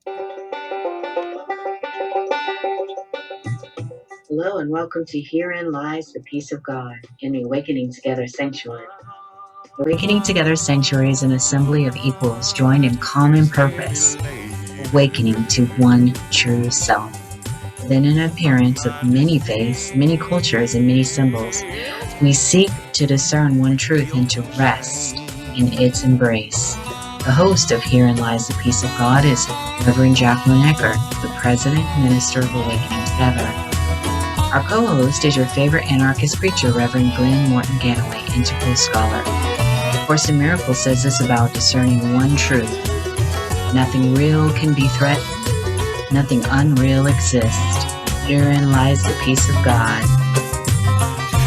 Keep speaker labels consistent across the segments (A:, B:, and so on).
A: Hello and welcome to Herein Lies the Peace of God in the Awakening Together Sanctuary. Awakening Together Sanctuary is an assembly of equals joined in common purpose, awakening to one true self. Within an appearance of many faiths, many cultures, and many symbols, we seek to discern one truth and to rest in its embrace. The host of Herein Lies the Peace of God is Reverend Jacquelyn and Eckert, the President and Minister of Awakening Together. Our co-host is your favorite anarchist preacher, Reverend Glen Ganaway, integral scholar. A Course in Miracles says this about discerning one truth. Nothing real can be threatened. Nothing unreal exists. Herein lies the peace of God.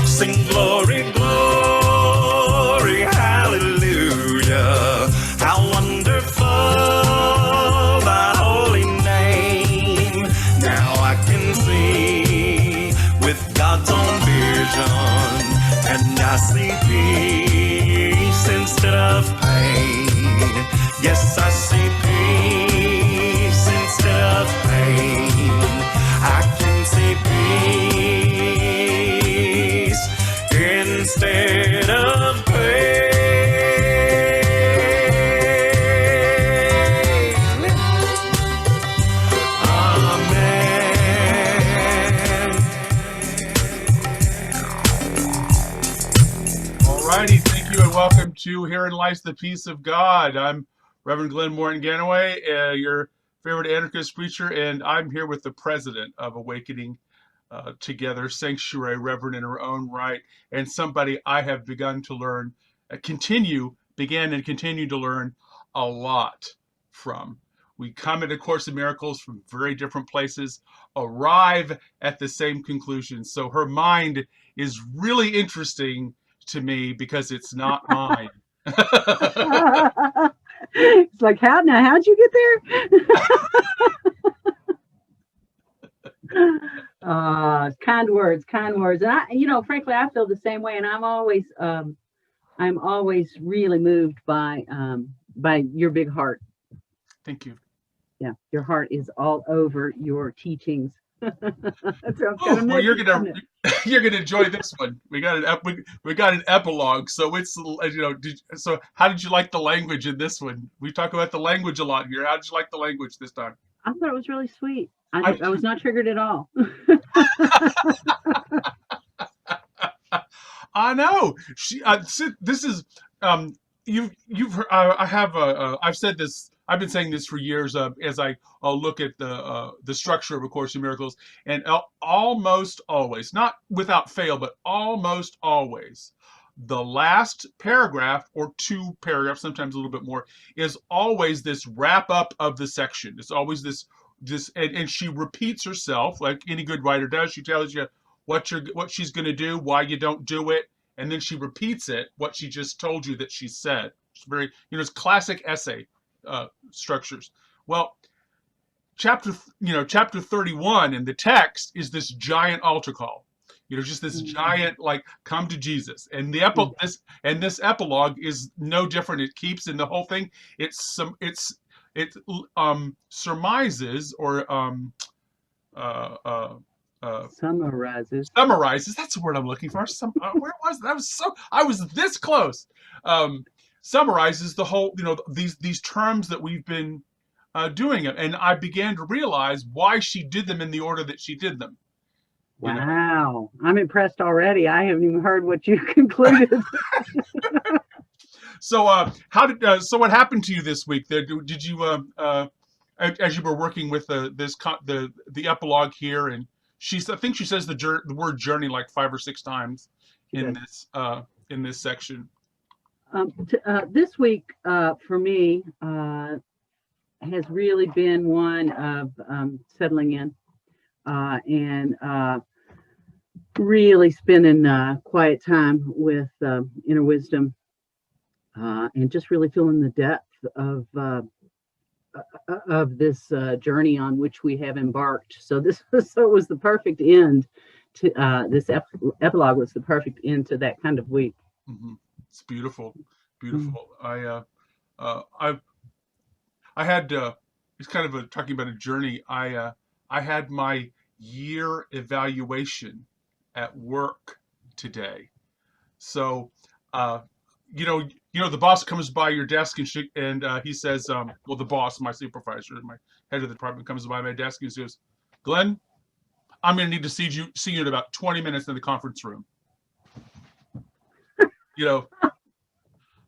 B: Sing glory, glory, hallelujah. How wonderful thy holy name. Now I can see with God's own vision, and I see peace instead of pain. Yes, I see peace instead of pain. I can see peace instead of pain. Amen.
C: Alrighty, thank you and welcome to Herein Lies the Peace of God. I'm Reverend Glen Ganaway, your favorite anarchist preacher, and I'm here with the president of Awakening Together Sanctuary, Reverend in her own right, and somebody I have begun to learn, began and continue to learn a lot from. We come at A Course in Miracles from very different places, arrive at the same conclusion. So her mind is really interesting to me because it's not mine.
D: It's like, how'd you get there? Kind words. And frankly, I feel the same way. And I'm always really moved by your big heart.
C: Thank you.
D: Yeah, your heart is all over your teachings.
C: Well, you're gonna enjoy this one. We got an epilogue, so it's so how did you like the language in this one? We talk about the language a lot here. How did you like the language this time?
D: I thought it was really sweet. I was not triggered at all.
C: I know. This is you've heard, I've said this. I've been saying this for years as I look at the structure of A Course in Miracles, and almost always, not without fail, but almost always, the last paragraph or two paragraphs, sometimes a little bit more, is always this wrap up of the section. It's always this, and she repeats herself like any good writer does. She tells you what she's going to do, why you don't do it, and then she repeats it, what she just told you that she said. It's very, it's classic essay structures. Well, chapter 31 in the text is this giant altar call. Just this giant, like, come to Jesus. And this epilogue is no different. It keeps in the whole thing. It surmises or
D: Summarizes.
C: That's the word I'm looking for. Where was that? I was this close. Summarizes the whole, these terms that we've been doing, and I began to realize why she did them in the order that she did them.
D: Wow, I'm impressed already. I haven't even heard what you concluded.
C: So, what happened to you this week? Did you, as you were working with the epilogue here, and I think she says the word journey like 5 or 6 times in this section.
D: This week for me has really been one of settling in and really spending quiet time with inner wisdom and just really feeling the depth of this journey on which we have embarked. So it was the perfect end to this epilogue was the perfect end to that kind of week.
C: Mm-hmm. It's beautiful. I had it's kind of talking about a journey. I had my year evaluation at work today. So, uh, the boss comes by your desk and he says, well, the boss, my supervisor, my head of the department comes by my desk and says, Glenn, I'm going to need to see you in about 20 minutes in the conference room.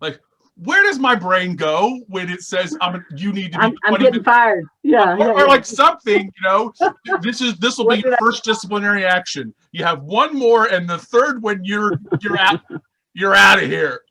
C: Like, where does my brain go when it says you need to be?
D: I'm getting fired. Yeah,
C: or like something. This will be your first disciplinary action. You have one more, and the third one you're out of here.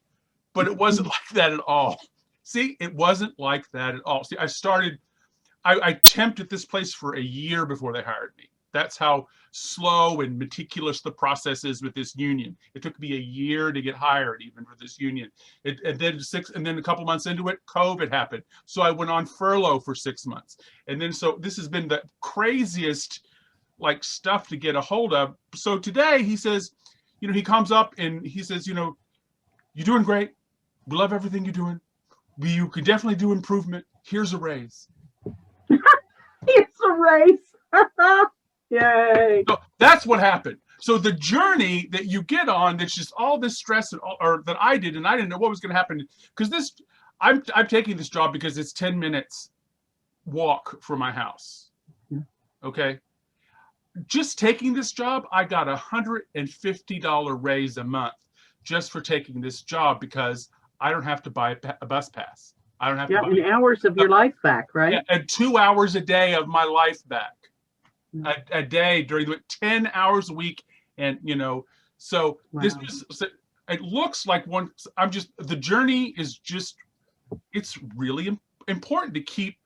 C: But it wasn't like that at all. See, it wasn't like that at all. See, I temped at this place for a year before they hired me. That's how slow and meticulous the process is with this union. It took me a year to get hired, even for this union. And then a couple months into it, COVID happened. So I went on furlough for 6 months. And then so this has been the craziest stuff to get a hold of. So today he says, he comes up and he says, you're doing great. We love everything you're doing. You could definitely do improvement. Here's a raise.
D: Here's a raise. Yay.
C: So that's what happened. So the journey that you get on, that's just all this stress or that I did, and I didn't know what was going to happen. Because I'm taking this job because it's 10 minutes walk from my house. Okay. Just taking this job, I got $150 raise a month just for taking this job because I don't have to buy a bus pass. I don't have to buy
D: and hours of your life back, right?
C: Yeah, and 2 hours a day of my life back. A day during 10 hours a week. And, so wow. It looks like the journey is just, it's really important to keep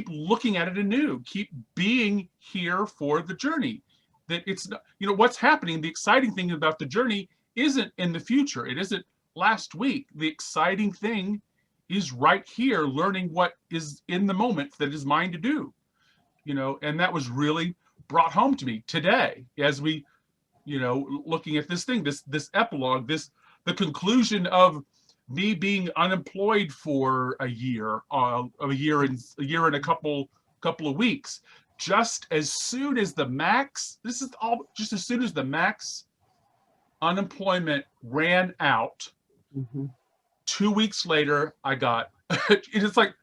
C: looking at it anew, keep being here for the journey. That it's, what's happening. The exciting thing about the journey isn't in the future. It isn't last week. The exciting thing is right here, learning what is in the moment that is mine to do. And that was really brought home to me today as we, looking at this thing, this epilogue, the conclusion of me being unemployed for a year and a couple of weeks, just as soon as the max unemployment ran out, 2 weeks later, I got, it's like,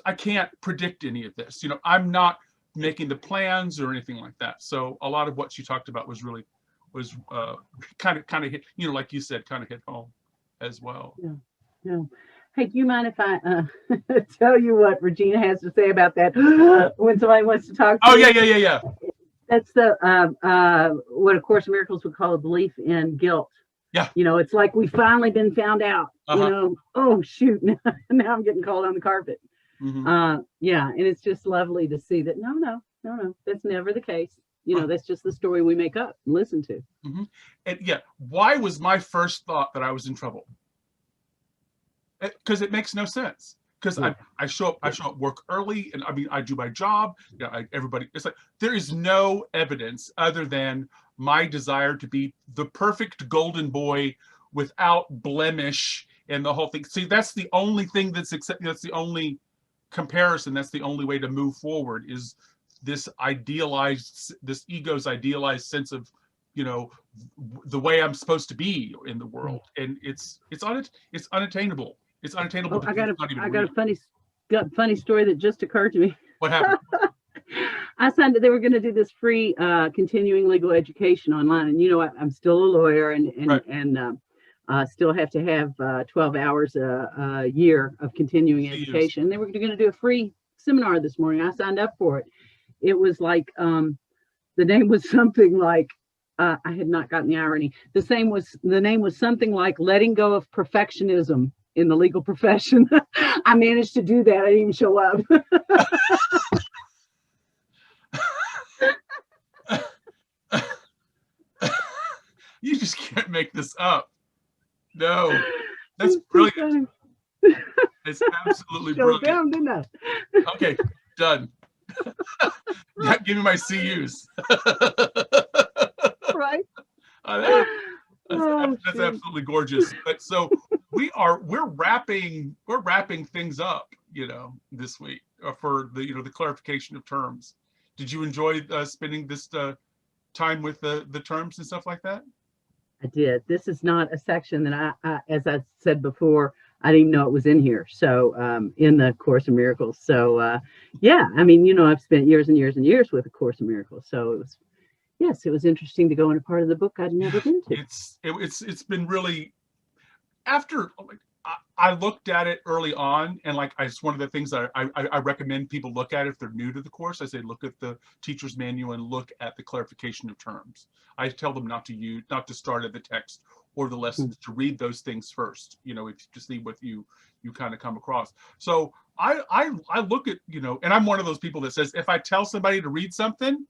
C: I can't predict any of this. I'm not making the plans or anything like that. So a lot of what you talked about was kind of hit, like you said, kind of hit home as well.
D: Yeah. Hey, do you mind if I tell you what Regina has to say about that when somebody wants to talk to you?
C: Yeah.
D: That's the what A Course in Miracles would call a belief in guilt.
C: Yeah.
D: It's like we've finally been found out. Oh shoot, now I'm getting called on the carpet. Yeah, and it's just lovely to see that no, that's never the case. That's just the story we make up and listen to.
C: And yeah, why was my first thought that I was in trouble? Because it makes no sense. Because I show up work early, and I do my job. Everybody, it's like there is no evidence other than my desire to be the perfect golden boy without blemish and the whole thing. See, that's the only thing that's the only comparison. That's the only way to move forward is this ego's idealized sense of, the way I'm supposed to be in the world. And it's unattainable. It's unattainable.
D: I got a funny story that just occurred to me.
C: What happened?
D: I signed that they were going to do this free continuing legal education online, and I'm still a lawyer, and still have to have 12 hours a year of continuing education. They were going to do a free seminar this morning. I signed up for it. It was like the name was something like I had not gotten the irony. The name was something like letting go of perfectionism in the legal profession. I managed to do that. I didn't even show up.
C: You just can't make this up. No, that's brilliant. It's absolutely brilliant.
D: Down, didn't I?
C: Okay, done. Give me my CUs.
D: Right.
C: That's absolutely gorgeous. But so we're wrapping things up this week for the, the clarification of terms. Did you enjoy spending this time with the terms and stuff like that?
D: I did. This is not a section that I as I said before, I didn't even know it was in here. So in the Course in Miracles. So yeah, I mean, I've spent years and years and years with the Course in Miracles. So it was interesting to go in a part of the book I'd never been to.
C: It's been really, after I looked at it early on, and it's one of the things that I recommend people look at if they're new to the course. I say look at the teacher's manual and look at the clarification of terms. I tell them not to start at the text or the lessons, to read those things first, to see what you kind of come across. So I look at, and I'm one of those people that says, if I tell somebody to read something,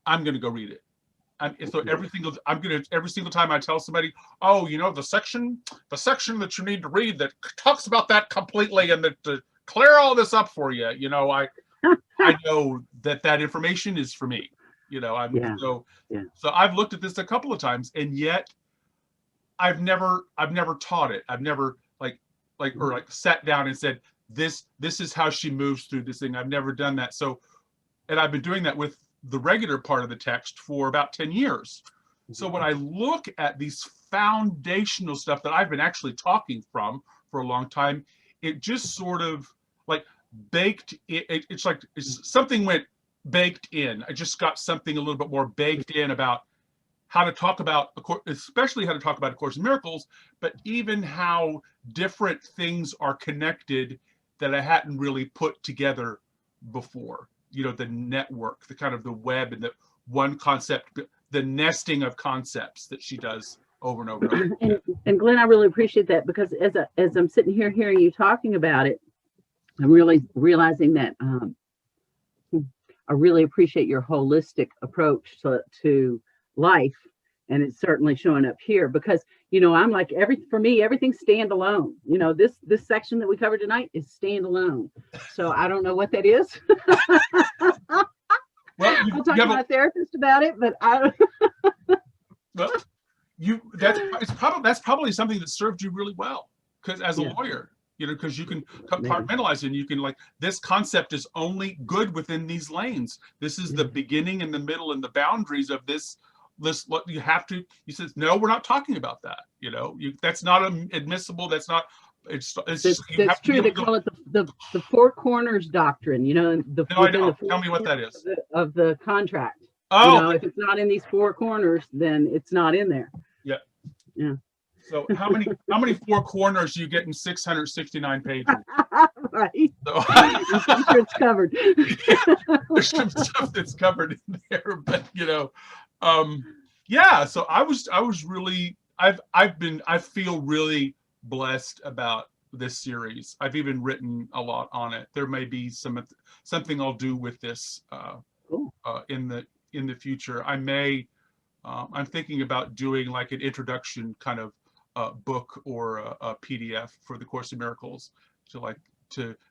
C: I'm going to go read it. So every single time I tell somebody, oh, the section that you need to read that talks about that completely and that to clear all this up for you, I know that information is for me. So I've looked at this a couple of times, and yet I've never taught it. I've never sat down and said, this is how she moves through this thing. I've never done that. So, and I've been doing that with the regular part of the text for about 10 years. So when I look at these foundational stuff that I've been actually talking from for a long time, it just sort of baked. It's something went baked in. I just got something a little bit more baked in about how to talk about, especially how to talk about A Course in Miracles, but even how different things are connected that I hadn't really put together before. The network, the kind of the web, and the one concept, the nesting of concepts that she does over and over and over.
D: And Glenn, I really appreciate that, because as I'm sitting here hearing you talking about it, I'm really realizing that I really appreciate your holistic approach to life, and it's certainly showing up here, because I'm like, for me everything's standalone. This section that we covered tonight is standalone, so I don't know what that is.
C: Well,
D: I'll talk to my therapist about it, but I
C: well, that's probably something that served you really well, because as a lawyer, because you can compartmentalize, and you can this concept is only good within these lanes. This is the beginning and the middle and the boundaries of this. What you have to, he says, no, we're not talking about that. That's not admissible. That's not. That's
D: true. They call it the four corners doctrine.
C: No, I don't. Tell me what that is.
D: Of the contract.
C: Oh,
D: if it's not in these four corners, then it's not in there.
C: Yeah.
D: Yeah.
C: So how many four corners do you get in 669 pages?
D: Right.
C: So,
D: I'm sure it's covered.
C: There's some stuff that's covered in there, but yeah. So I was really, I feel really blessed about this series. I've even written a lot on it. There may be something I'll do with this in the future. I may. I'm thinking about doing an introduction kind of book or a PDF for the Course in Miracles to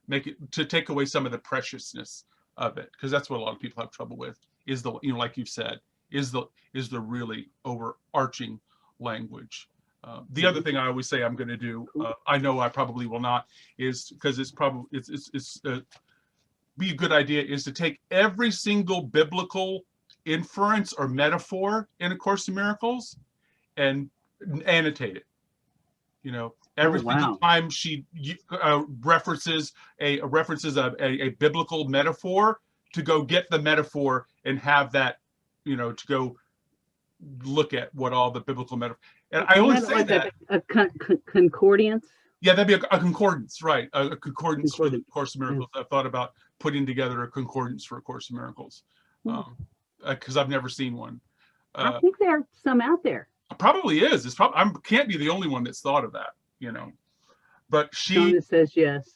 C: make it, to take away some of the preciousness of it, because that's what a lot of people have trouble with, is the, like you've said, is the really overarching language. The other thing I always say I'm going to do, I know I probably will not, is because it's be a good idea, is to take every single biblical inference or metaphor in A Course in Miracles and annotate it. Every single time she references a biblical metaphor, to go get the metaphor and have that, to go look at what all the biblical metaphor. And I always say that
D: a concordance.
C: Yeah, that'd be a concordance, right? A concordance for the Course in Miracles. I've thought about putting together a concordance for A Course in Miracles, because I've never seen one.
D: I think there are some out there.
C: Probably is. It's probably, I can't be the only one that's thought of that, But she.
D: Donna says yes.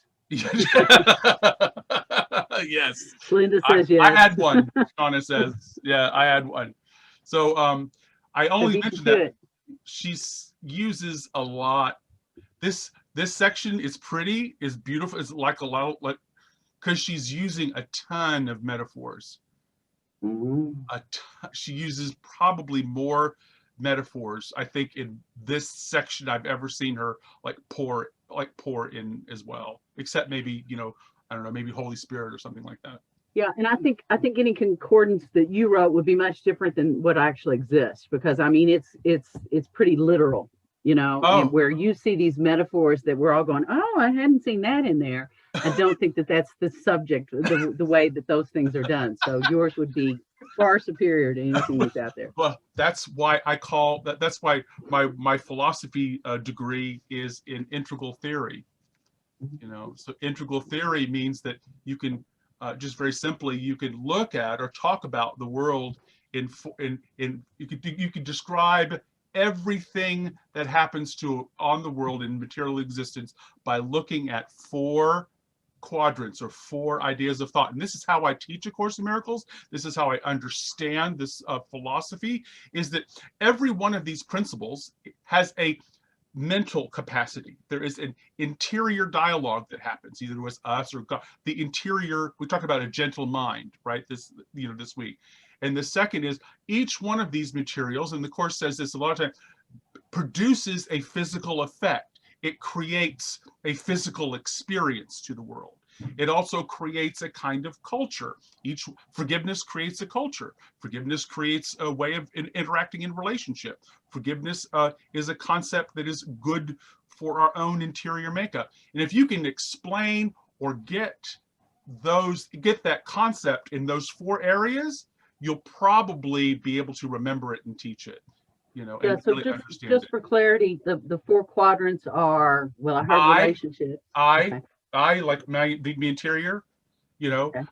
C: Yes.
D: Linda says yes.
C: I had one. Donna says, yeah, I had one. So I only mentioned that she uses a lot. This section is pretty, is beautiful. It's like a lot, because she's using a ton of metaphors.
D: Mm-hmm.
C: She uses probably more metaphors, I think, in this section I've ever seen her like pour in as well, except maybe, I don't know, maybe Holy Spirit or something like that.
D: Yeah, and I think any concordance that you wrote would be much different than what actually exists, because I mean it's pretty literal, and where you see these metaphors that we're all going, oh, I hadn't seen that in there. I don't think that that's the subject, the way that those things are done. So yours would be far superior to anything that's out there.
C: Well, that's why I call that. That's why my philosophy degree is in integral theory. So integral theory means that you can just very simply you can look at or talk about the world in you could describe everything that happens on the world in material existence by looking at 4 quadrants or 4 ideas of thought. And this is how I teach A Course in Miracles. This is how I understand this philosophy, is that every one of these principles has a mental capacity. There is an interior dialogue that happens, either with us or God. The interior, we talked about a gentle mind, right? This week. And the second is each one of these materials, and the Course says this a lot of times, produces a physical effect. It creates a physical experience to the world. It also creates a kind of culture. Forgiveness creates a culture. Forgiveness creates a way of interacting in relationship. Forgiveness is a concept that is good for our own interior makeup. And if you can explain or get that concept in those 4 areas, you'll probably be able to remember it and teach it. And
D: so
C: really understand
D: just
C: it.
D: for clarity, the 4 quadrants are, well, I heard relationships.
C: I like the interior,
D: Okay.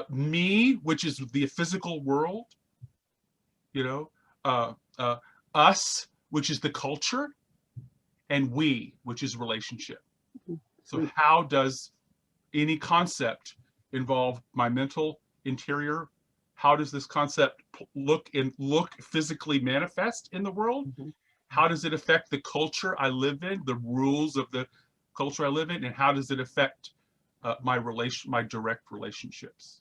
C: Me, which is the physical world, us, which is the culture, and we, which is relationship. So how does any concept involve my mental interior? How does this concept look physically manifest in the world?
D: Mm-hmm.
C: How does it affect the culture I live in, the rules of the culture I live in, and how does it affect my direct relationships?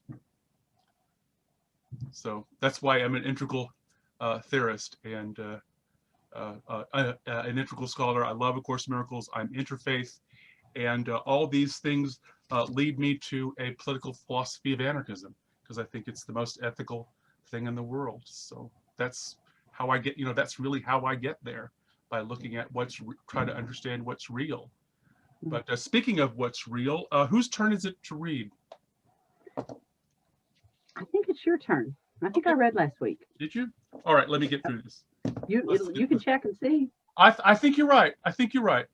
C: So that's why I'm an integral theorist and an integral scholar. I love A Course in Miracles. I'm interfaith, and all these things lead me to a political philosophy of anarchism, because I think it's the most ethical thing in the world. So that's how I get, that's really how I get there, by looking at try to understand what's real. But speaking of what's real, whose turn is it to read?
D: I think it's your turn. I think I read last week.
C: Did you? All right, let me get through this.
D: You can check and see.
C: I think you're right. I think you're right,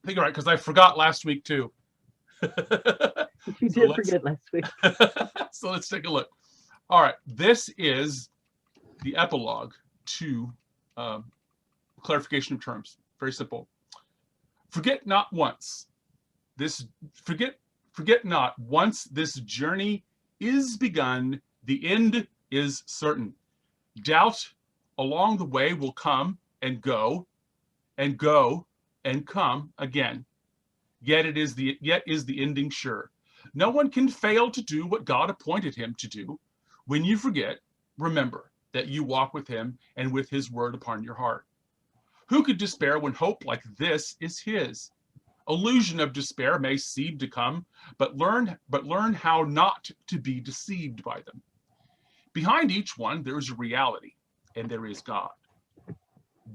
C: because I forgot last week too.
D: You did forget last week.
C: So let's take a look. All right, this is the epilogue to clarification of terms. Very simple. Forget not once this journey is begun, the end is certain. Doubt along the way will come and go and come again. Yet is the ending sure. No one can fail to do what God appointed him to do. When you forget, remember that you walk with him and with his word upon your heart. Who could despair when hope like this is his? Illusion of despair may seem to come, but learn how not to be deceived by them. Behind each one there is a reality, and there is God.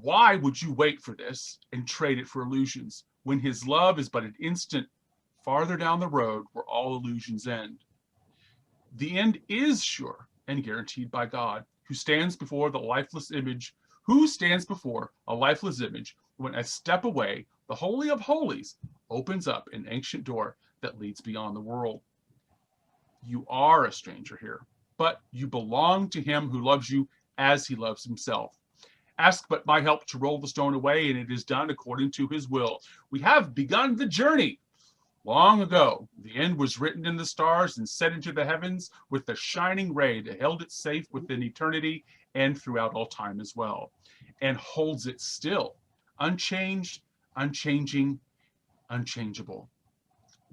C: Why would you wait for this and trade it for illusions, when his love is but an instant farther down the road where all illusions end? The end is sure and guaranteed by God, who stands before a lifeless image, when a step away, the Holy of Holies opens up an ancient door that leads beyond the world. You are a stranger here, but you belong to him who loves you as he loves himself. Ask but my help to roll the stone away, and it is done according to his will. We have begun the journey. Long ago, the end was written in the stars and set into the heavens with the shining ray that held it safe within eternity and throughout all time as well, and holds it still, unchanged, unchanging, unchangeable.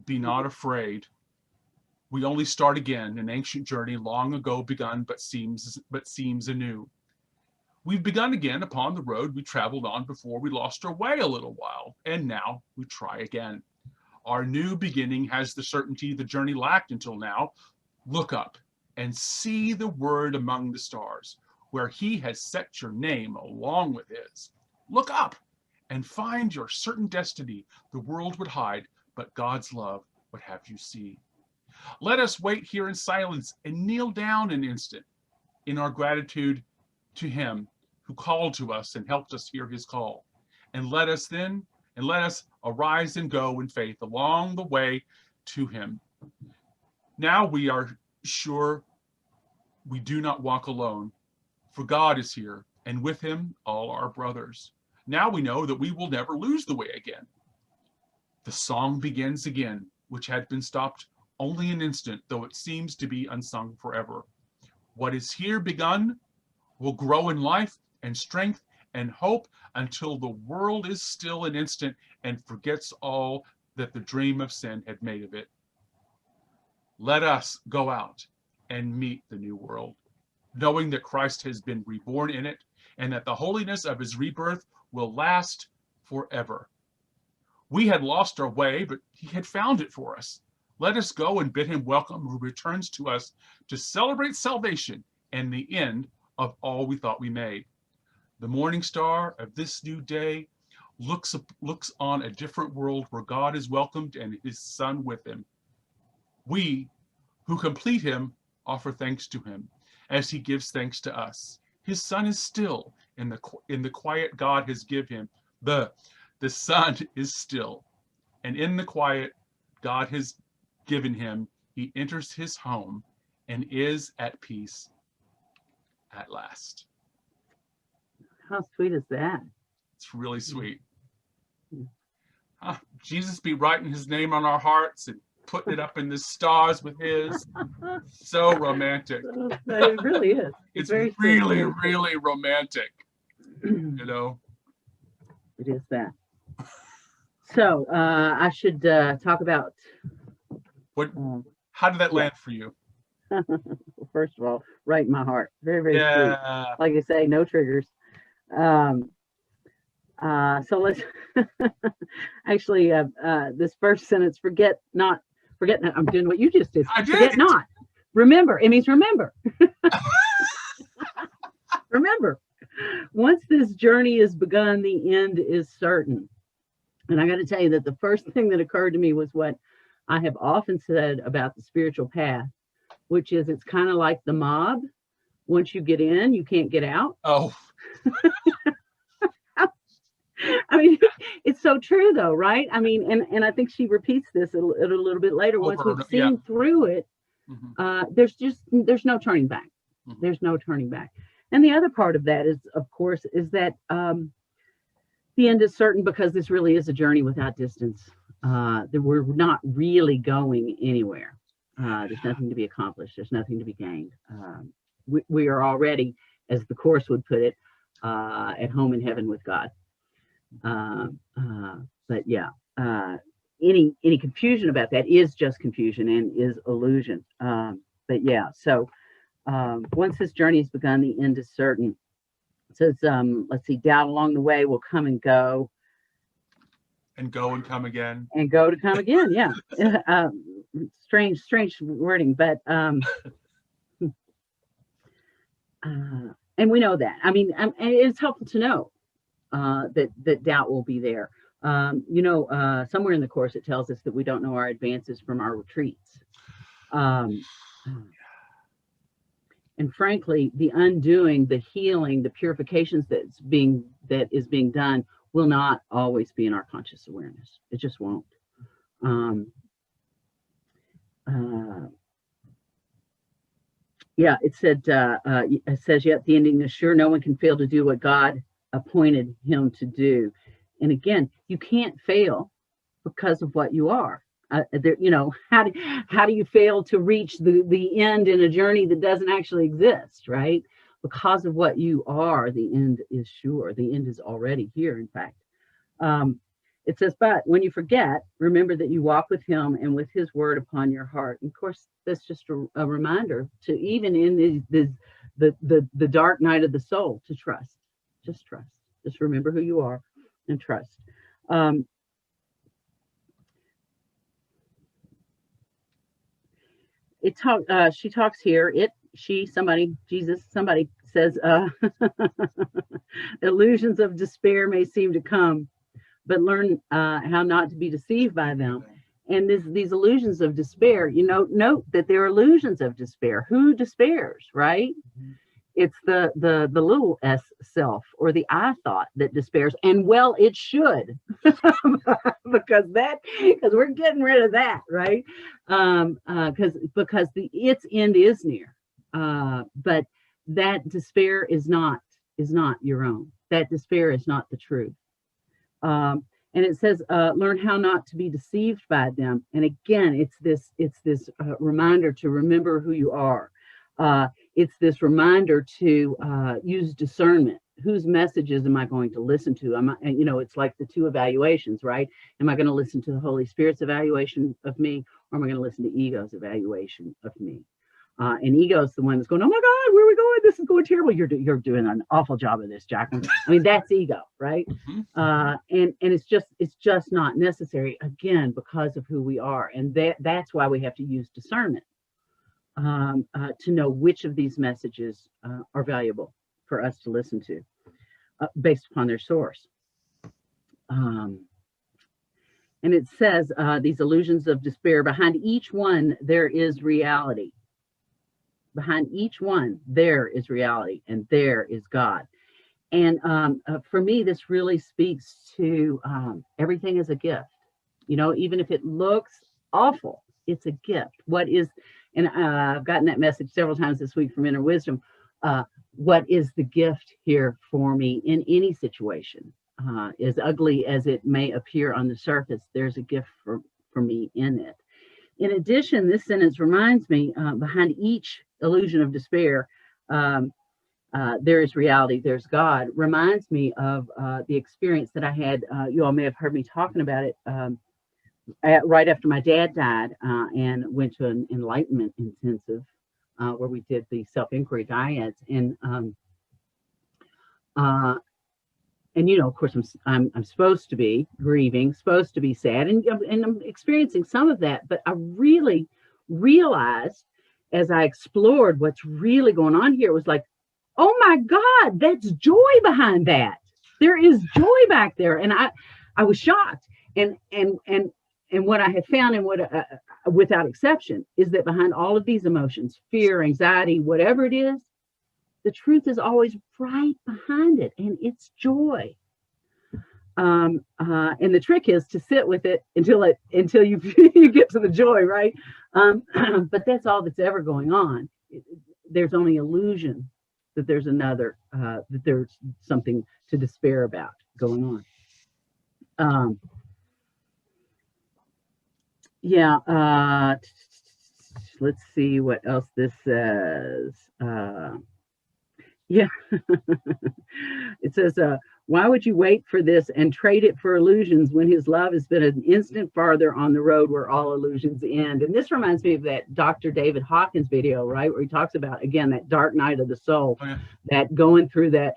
C: Be not afraid. We only start again an ancient journey long ago begun, but seems anew. We've begun again upon the road we traveled on before we lost our way a little while, and now we try again. Our new beginning has the certainty the journey lacked until now. Look up and see the word among the stars, where he has set your name along with his. Look up and find your certain destiny the world would hide, but God's love would have you see. Let us wait here in silence and kneel down an instant in our gratitude to him who called to us and helped us hear his call. And let us arise and go in faith along the way to him. Now we are sure we do not walk alone, for God is here, and with him all our brothers. Now we know that we will never lose the way again. The song begins again, which had been stopped only an instant, though it seems to be unsung forever. What is here begun will grow in life and strength and hope until the world is still an instant and forgets all that the dream of sin had made of it. Let us go out and meet the new world, knowing that Christ has been reborn in it and that the holiness of his rebirth will last forever. We had lost our way, but he had found it for us. Let us go and bid him welcome who returns to us to celebrate salvation and the end of all we thought we made. The morning star of this new day looks on a different world where God is welcomed and his Son with him. We who complete him offer thanks to him as he gives thanks to us. His Son is still in the quiet God has given him. The Son is still, and in the quiet God has given him, he enters his home and is at peace at last.
D: How sweet is that?
C: It's really sweet. Jesus be writing his name on our hearts and putting it up in the stars with his. So romantic.
D: It really is.
C: It's
D: very
C: really,
D: sweet.
C: really romantic. You know?
D: It is that. So I should talk about
C: what. How did that land for you?
D: First of all, right in my heart. Very, very sweet. Like I say, no triggers. So let's actually this first sentence, forget not. I'm doing what you just did.
C: I did.
D: Forget not. Remember. It means remember. Remember. Once this journey is begun, the end is certain. And I got to tell you that the first thing that occurred to me was what I have often said about the spiritual path, which is it's kind of like the mob. Once you get in, you can't get out.
C: Oh.
D: I mean, it's so true though, right? I mean, and I think she repeats this a little bit later. Once we've seen through it, there's no turning back.
C: Mm-hmm.
D: There's no turning back. And the other part of that is, of course, is that the end is certain because this really is a journey without distance. That we're not really going anywhere. There's nothing to be accomplished. There's nothing to be gained. We are already, as the Course would put it, at home in heaven with God. But yeah, any confusion about that is just confusion and is illusion. But yeah, so once this journey has begun, the end is certain. It says, let's see, doubt along the way will come and go.
C: And go and come again.
D: And go to come again, yeah. Strange wording, but and we know that. I mean, and it's helpful to know that doubt will be there. Somewhere in the Course it tells us that we don't know our advances from our retreats. And frankly, the undoing, the healing, the purifications that is being done will not always be in our conscious awareness. It just won't. Yeah, it says, yet the ending is sure, no one can fail to do what God appointed him to do. And again, you can't fail because of what you are. How do you fail to reach the end in a journey that doesn't actually exist, right? Because of what you are, the end is sure. The end is already here, in fact. It says, but when you forget, remember that you walk with him and with his word upon your heart. And of course, that's just a reminder to, even in the dark night of the soul, to trust. Just trust. Just remember who you are and trust. She talks here. Somebody, Jesus, somebody says, illusions of despair may seem to come, but learn how not to be deceived by them. And these illusions of despair, note that they're illusions of despair. Who despairs, right? Mm-hmm. It's the little s self, or the I thought, that despairs. And well, it should, because we're getting rid of that, right? Because its end is near. But that despair is not your own. That despair is not the truth. And it says, learn how not to be deceived by them. And again, it's this reminder to remember who you are. It's this reminder to use discernment. Whose messages am I going to listen to? It's like the two evaluations, right? Am I going to listen to the Holy Spirit's evaluation of me, or am I going to listen to ego's evaluation of me? And ego's the one that's going, oh my God, where are we going? This is going terrible. You're doing an awful job of this, Jacquelyn. I mean, that's ego, right? And it's just not necessary, again, because of who we are. And that's why we have to use discernment to know which of these messages are valuable for us to listen to based upon their source. And it says, these illusions of despair, behind each one, there is reality. Behind each one, there is reality, and there is God. And for me, this really speaks to everything is a gift. Even if it looks awful, it's a gift. And I've gotten that message several times this week from Inner Wisdom. What is the gift here for me in any situation? As ugly as it may appear on the surface, there's a gift for me in it. In addition, this sentence reminds me, behind each illusion of despair, there is reality, there's God. Reminds me of the experience that I had. You all may have heard me talking about it right after my dad died, and went to an enlightenment intensive where we did the self-inquiry dyads. And of course, I'm supposed to be grieving, supposed to be sad, and I'm experiencing some of that. But I really realized, as I explored what's really going on here, it was like, oh my God, that's joy behind that. There is joy back there, and I was shocked. And what I have found, and what without exception, is that behind all of these emotions, fear, anxiety, whatever it is, the truth is always right behind it, and it's joy. And the trick is to sit with it until you you get to the joy, right? But that's all that's ever going on. There's only illusion that there's another, that there's something to despair about going on. Let's see what else this says. It says, why would you wait for this and trade it for illusions when his love has been an instant farther on the road where all illusions end? And this reminds me of that Dr. David Hawkins video, right? Where he talks about, again, that dark night of the soul, that going through that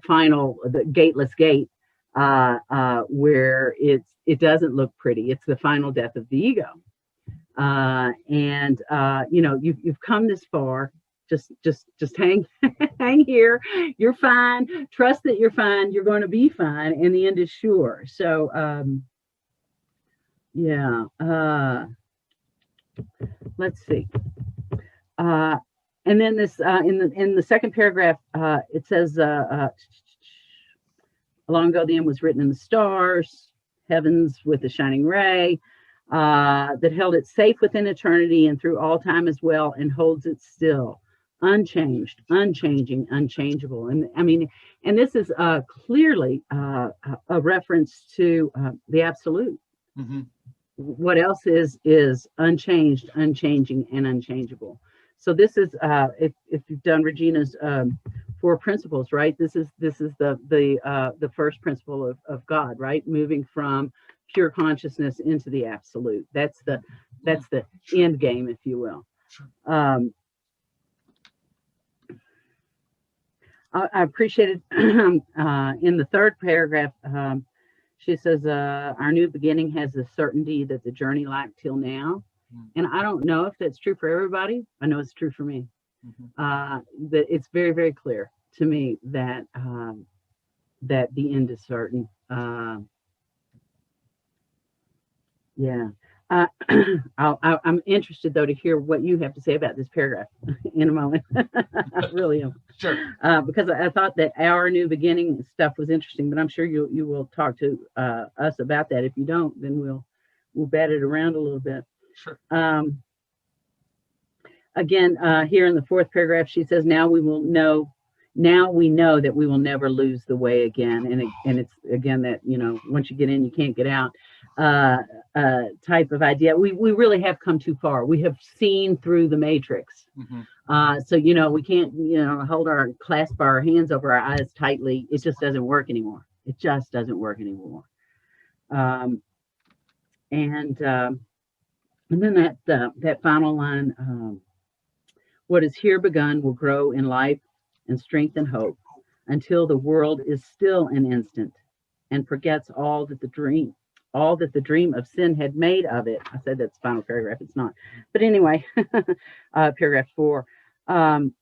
D: final, the gateless gate, where it doesn't look pretty. It's the final death of the ego. You've come this far. Just hang here. You're fine. Trust that you're fine. You're going to be fine, and the end is sure. So, let's see. And then this in the second paragraph, it says, long ago the end was written in the stars, heavens with a shining ray, that held it safe within eternity and through all time as well, and holds it still. Unchanged, unchanging, unchangeable. And I mean, and this is clearly a reference to the absolute. Mm-hmm. What else is unchanged, unchanging, and unchangeable? So this is if you've done Regina's 4 principles, right? This is the first principle of God, right? Moving from pure consciousness into the absolute. That's the end game, if you will. I appreciated in the third paragraph. She says, "Our new beginning has the certainty that the journey lacked till now." And I don't know if that's true for everybody. I know it's true for me. That it's very, very clear to me that that the end is certain. Yeah. I'm interested, though, to hear what you have to say about this paragraph in a moment. I really am.
C: Sure.
D: Because I thought that our new beginning stuff was interesting, but I'm sure you will talk to us about that. If you don't, then we'll bat it around a little bit.
C: Sure.
D: Again, here in the fourth paragraph, she says, now we know that we will never lose the way again. And it's again that, once you get in, you can't get out type of idea. We really have come too far. We have seen through the matrix. So, we can't, clasp our hands over our eyes tightly. It just doesn't work anymore. It just doesn't work anymore. And then that final line, what is here begun will grow in life and strength and hope until the world is still an instant and forgets all that the dream of sin had made of it. I said that's the final paragraph. It's not. But anyway, paragraph 4. And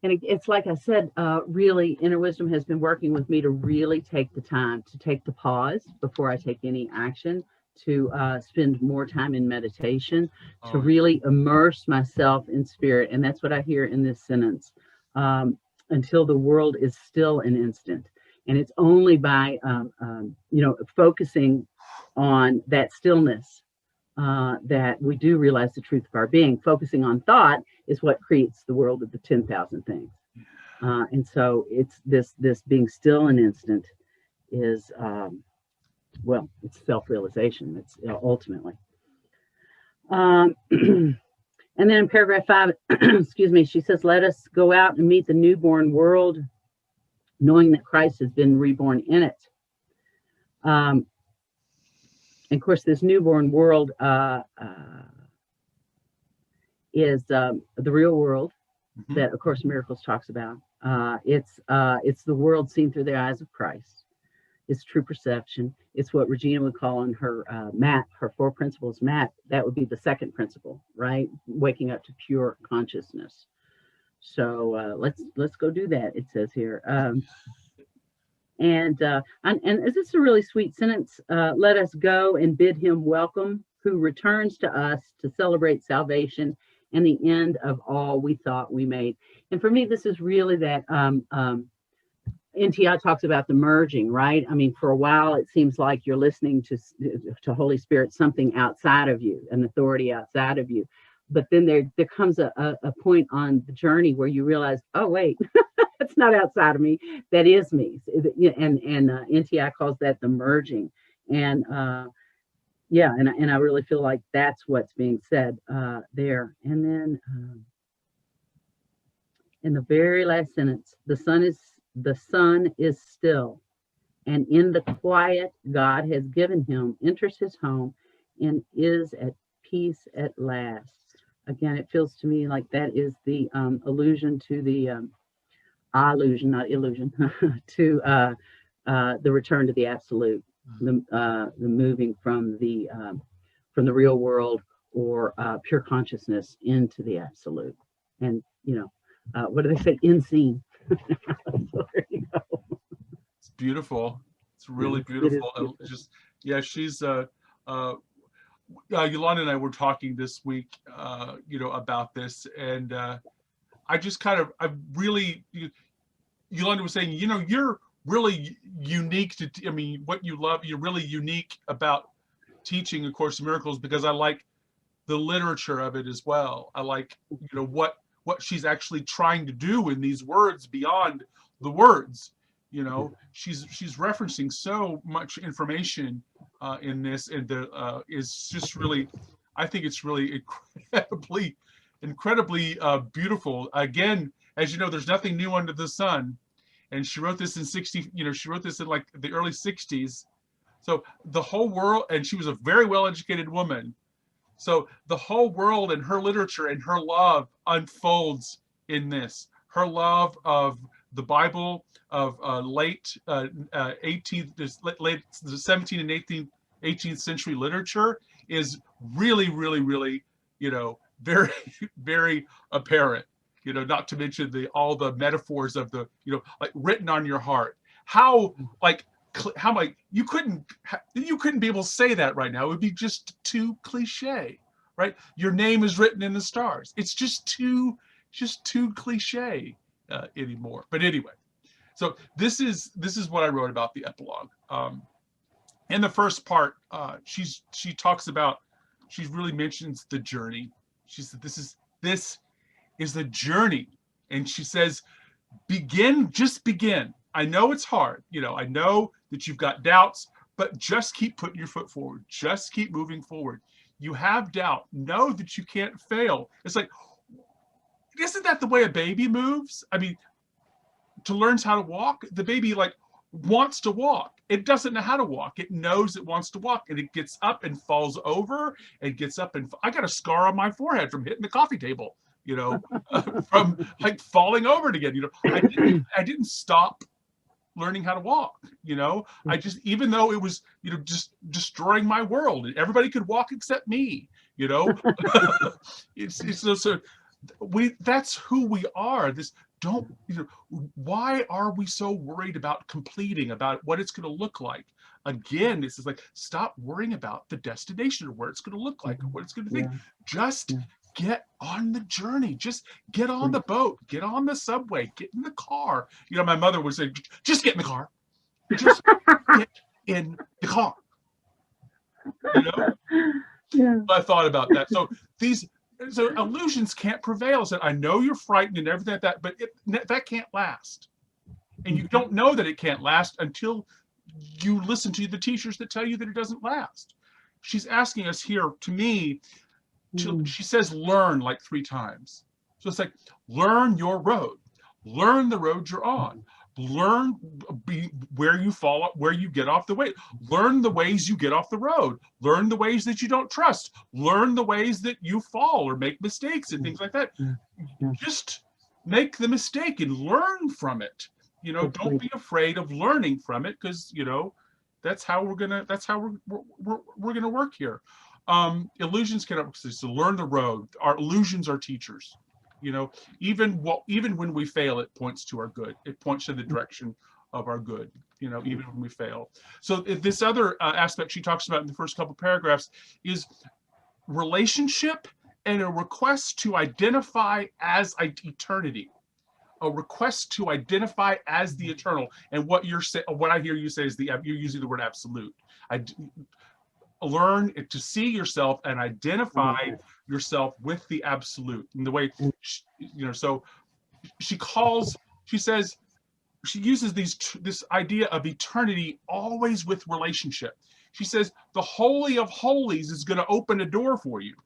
D: it's like I said, really, Inner Wisdom has been working with me to really take the time, to take the pause before I take any action, to spend more time in meditation, to really immerse myself in spirit. And that's what I hear in this sentence, until the world is still an instant. And it's only by, focusing on that stillness that we do realize the truth of our being. Focusing on thought is what creates the world of the 10,000 things. And so it's this being still an instant is, it's self-realization. It's ultimately. And then in paragraph 5, excuse me, she says, let us go out and meet the newborn world, knowing that Christ has been reborn in it. And of course, this newborn world is the real world that, of course, Miracles talks about. It's the world seen through the eyes of Christ. It's true perception. It's what Regina would call on her map, her 4 principles map. That would be the second principle, right? Waking up to pure consciousness. So let's go do that. It says here, and this is a really sweet sentence. Let us go and bid him welcome, who returns to us to celebrate salvation and the end of all we thought we made. And for me, this is really that. NTI talks about the merging, right? I mean, for a while, it seems like you're listening to Holy Spirit, something outside of you, an authority outside of you. But then there comes a point on the journey where you realize, oh, wait, that's not outside of me. That is me. And NTI calls that the merging. And and I really feel like that's what's being said there. And then in the very last sentence, the sun is still, and in the quiet God has given him, enters his home and is at peace at last. Again, it feels to me like that is the allusion to the illusion, not illusion, to the return to the absolute, the moving from the real world or pure consciousness into the absolute. And what do they say? Unseen. So there you go.
C: It's beautiful. It's really beautiful. And just she's Yolanda and I were talking this week, about this, and Yolanda was saying, you're really unique to, what you love, you're really unique about teaching A Course in Miracles, because I like the literature of it as well. I like, what she's actually trying to do in these words beyond the words. She's referencing so much information in this, and is just really, I think it's really incredibly beautiful. Again, as you know, there's nothing new under the sun, and she wrote this in she wrote this in like the early 60s. So the whole world, and she was a very well-educated woman. So the whole world and her literature and her love unfolds in this. her love of the Bible, of late 18th, late the 17th and 18th century literature is really, really, really, very, very apparent. Not to mention all the metaphors of the, like written on your heart. How you couldn't be able to say that right now. It would be just too cliche, right? Your name is written in the stars. It's just too cliche anymore. But anyway, so this is what I wrote about the epilogue. In the first part, she really mentions the journey. She said this is the journey, and she says, just begin. I know it's hard. I know that you've got doubts, but just keep putting your foot forward. Just keep moving forward. You have doubt. Know that you can't fail. It's like, isn't that the way a baby moves? I mean, to learn how to walk, the baby wants to walk. It doesn't know how to walk. It knows it wants to walk, and it gets up and falls over and gets up. And I got a scar on my forehead from hitting the coffee table, from falling over it again. I didn't stop learning how to walk. I just, even though it was, just destroying my world, and everybody could walk except me. That's who we are. Why are we so worried about completing, about what it's going to look like? Again, this is like, stop worrying about the destination or where it's going to look like or what it's going to be. Just get on the journey. Just get on the boat, get on the subway, get in the car. My mother would say, just get in the car. Just get in the car. I thought about that. So illusions can't prevail. So I know you're frightened and everything like that, but that can't last. And you don't know that it can't last until you listen to the teachers that tell you that it doesn't last. She's asking us here, to me, she says learn like 3 times. So it's like, learn your road. Learn the road you're on. Learn where you fall, where you get off the way. Learn the ways you get off the road. Learn the ways that you don't trust. Learn the ways that you fall or make mistakes and things like that. Just make the mistake and learn from it. Don't be afraid of learning from it, because that's how we're gonna work here. Illusions cannot exist. So learn the road. Our illusions are teachers. Even when we fail, it points to our good. It points to the direction of our good, even when we fail. So this other aspect she talks about in the first couple paragraphs is relationship and a request to identify as eternity. A request to identify as the eternal. And what I hear you say is you're using the word absolute. Learn to see yourself and identify yourself with the absolute. And the way, so she uses this idea of eternity always with relationship. She says the Holy of Holies is going to open a door for you.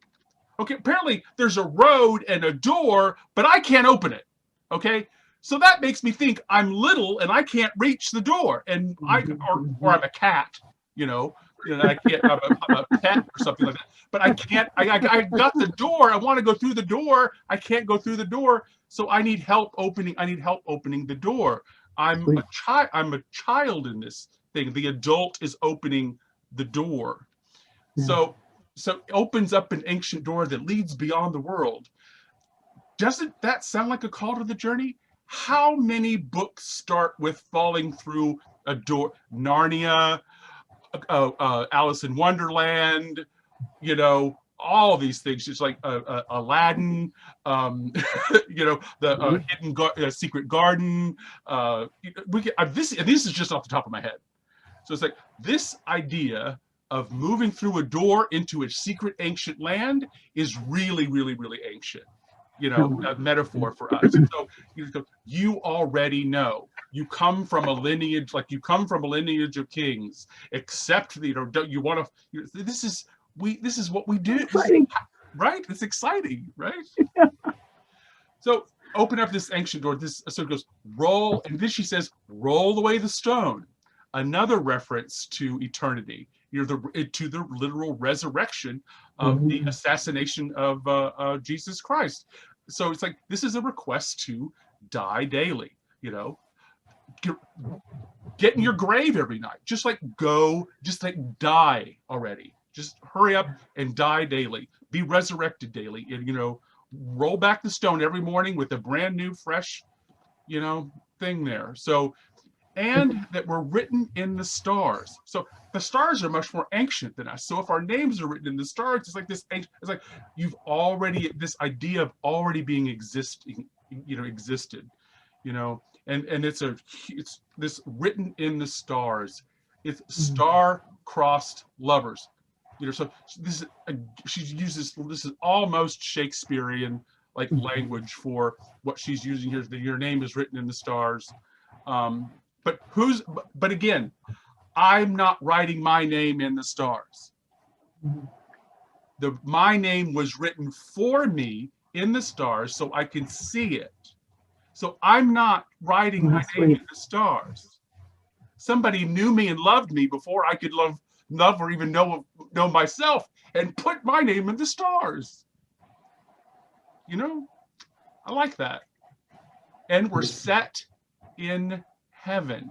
C: Okay, apparently there's a road and a door, but I can't open it. Okay, so that makes me think I'm little and I can't reach the door, and or I'm a cat, I can't. I'm a pet or something like that. But I can't. I got the door. I want to go through the door. I can't go through the door. So I need help opening. I need help opening the door. I'm a child. I'm a child in this thing. The adult is opening the door. So it opens up an ancient door that leads beyond the world. Doesn't that sound like a call to the journey? How many books start with falling through a door? Narnia. Alice in Wonderland, all these things. It's like Aladdin, the hidden secret garden. This is just off the top of my head. So it's like this idea of moving through a door into a secret ancient land is really, really, really ancient. A metaphor for us. So you already know. You come from a lineage, of kings. Except don't you want to? This is what we do, right? It's exciting, right? So open up this ancient door. So it goes roll, and then she says, "Roll away the stone." Another reference to eternity. To the literal resurrection of the assassination of Jesus Christ. So it's like this is a request to die daily, get in your grave every night. Just like die already. Just hurry up and die daily. Be resurrected daily. And, roll back the stone every morning with a brand new, fresh, thing there. So, and that we're written in the stars. So the stars are much more ancient than us. So if our names are written in the stars, it's like this. It's like you've already, this idea of already being existed. And it's this written in the stars. It's star-crossed lovers. So this is she uses this is almost Shakespearean like language for what she's using here. That your name is written in the stars. But again, I'm not writing my name in the stars. My name was written for me in the stars so I can see it. So I'm not writing my name in the stars. Somebody knew me and loved me before I could love or even know myself, and put my name in the stars. I like that. And we're set in heaven.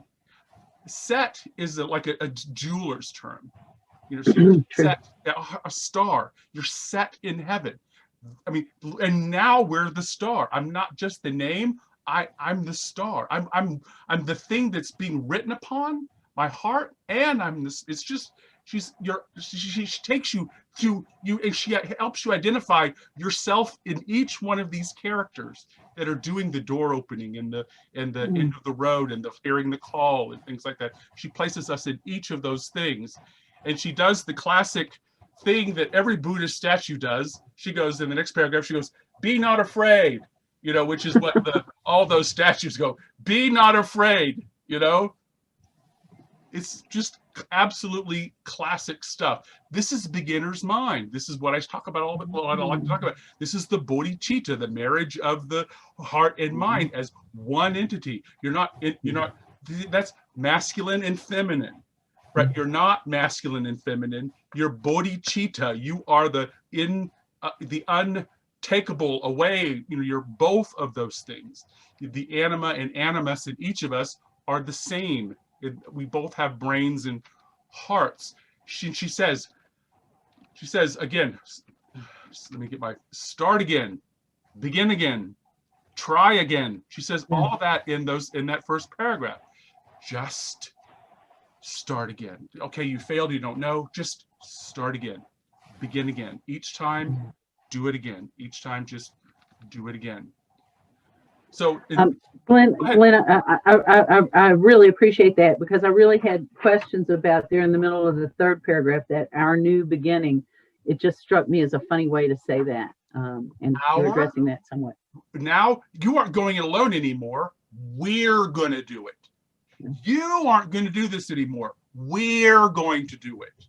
C: Set is like a jeweler's term. So you're set, a star. You're set in heaven. I mean, and now we're the star. I'm not just the name. I'm the star. I'm the thing that's being written upon my heart, and I'm this. It's just she takes you through you, and she helps you identify yourself in each one of these characters that are doing the door opening and the end of the road and the hearing the call and things like that. She places us in each of those things, and she does the classic thing that every Buddhist statue does. She goes in the next paragraph. She goes, "Be not afraid," which is what all those statues go. Be not afraid. It's just absolutely classic stuff. This is beginner's mind. This is what I talk about what I like to talk about. This is the bodhicitta, the marriage of the heart and mind as one entity. That's masculine and feminine, right? You're not masculine and feminine. You're bodhicitta. You are the untakeable away. You're both of those things. The anima and animus in each of us are the same. We both have brains and hearts. She says again, let me get my start again, begin again, try again. She says all that in that first paragraph. Just start again. Okay, you failed, you don't know, just start again. Begin again. Each time, do it again. Each time, just do it again. So,
D: Glen, I really appreciate that, because I really had questions about there in the middle of the third paragraph, that our new beginning. It just struck me as a funny way to say that, and you're addressing that somewhat.
C: Now you aren't going it alone anymore. We're going to do it. You aren't going to do this anymore. We're going to do it.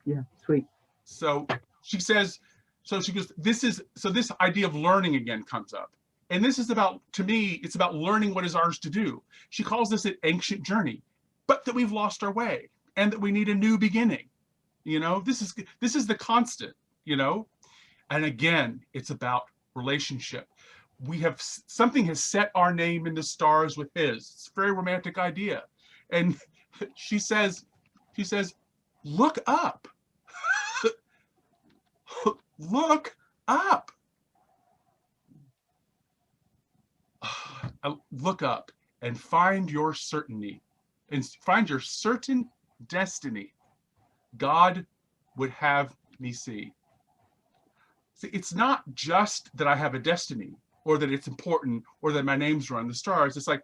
D: Yeah, sweet.
C: So she says. So she goes, this idea of learning again comes up. And this is about, to me, it's about learning what is ours to do. She calls this an ancient journey, but that we've lost our way and that we need a new beginning. This is the constant, and again, it's about relationship. Something has set our name in the stars with his. It's a very romantic idea. And she says, look up. Look up. Look up and find your certainty and find your certain destiny. God would have me see. See, it's not just that I have a destiny or that it's important or that my name's on the stars. It's like